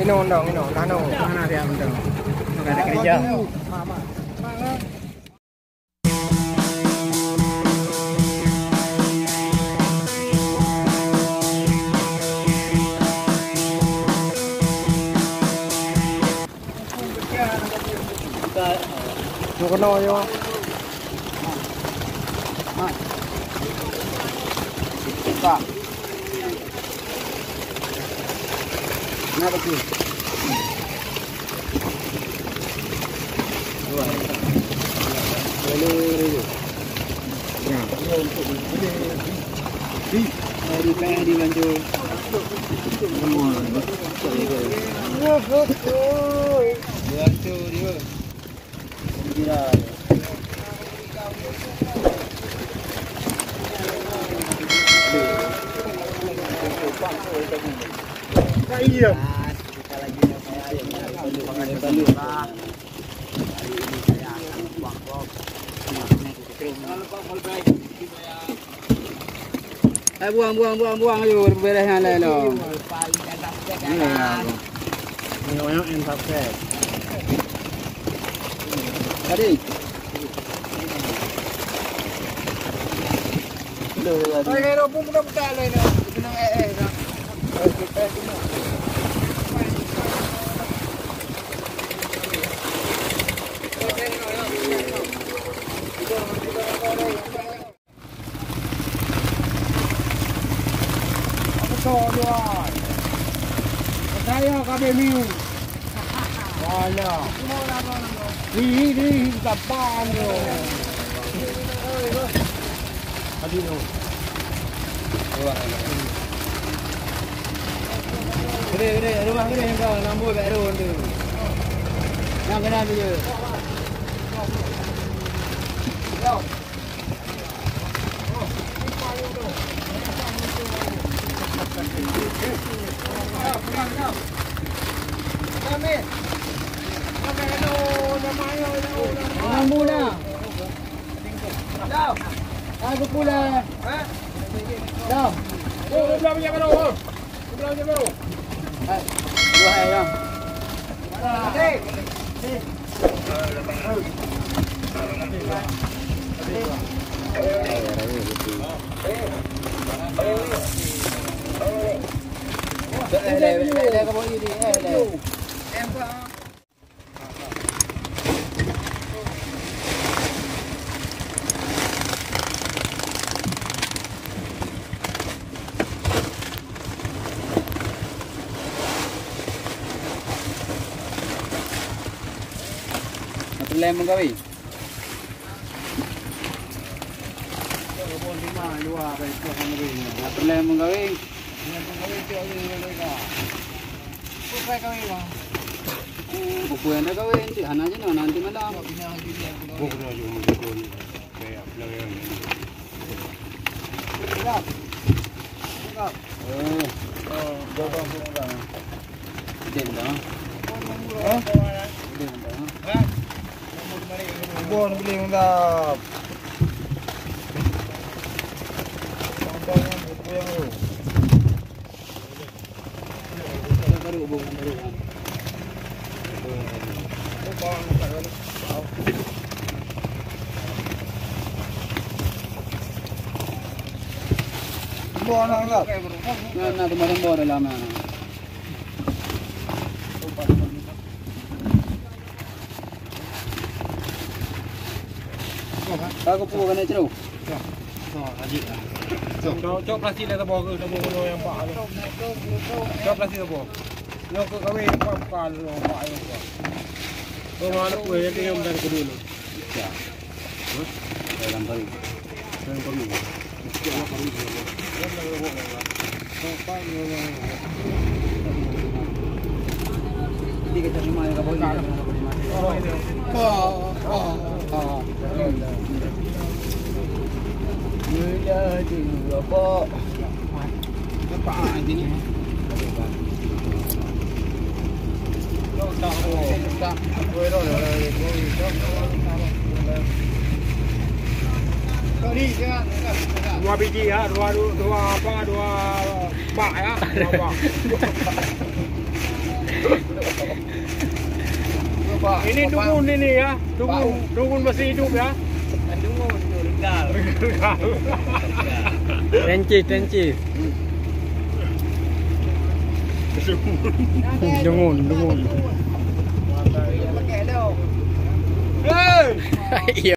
Minum dong, minum. Tano. Mana dia minum? Enggak ada kerja. Mama. Mau kena yo. Pak. Kenapa sih? Di bantu. Bantu dia. Kira. Iya. Kita lagi lah. Buang ayo beresnya lah lo. Ini orang yang pakai. Tadi. Ay, pun pun betala ini. Benang dah. Soalnya, saya kabel miu. Wala. Ini kapan yo? Adino. Gede, rumah gede kau lambu baru tu. Nak kena tu je. Lambu dah. Dah. Aku pula. Dah. Belah punya baru. Belah punya baru. Dua hai dah. Lemon kau ni. Lemon kau ni. Buku yang dah kawin, si anak je nanti malam. Buku dah jom buku ni. Kayak belakang ni. Bon beli undap. Contohnya buku yang baru. Baru baru. Bon anggap. Nah, kemarin bawa dalam mana? Aku pun kena ceruk. Cok plastik dah tebal ke tebal yang pak tu. Cok plastik tebal. Nak ke kami pak lu pak yang pak. Orang aku yang dia yang dari dulu. Ya. Dalam balik. Dalam kami. Dalam kami. Hindi kita lima yang kabel. Mula dulu apa? Apa ini? Tak. Dua biji ya, dua apa, dua bak ya, dua bak. Ini dukun ini ya. Dukun masih hidup ya. Dungun legal. Tenci. Dungun. Pakai dah. Hey!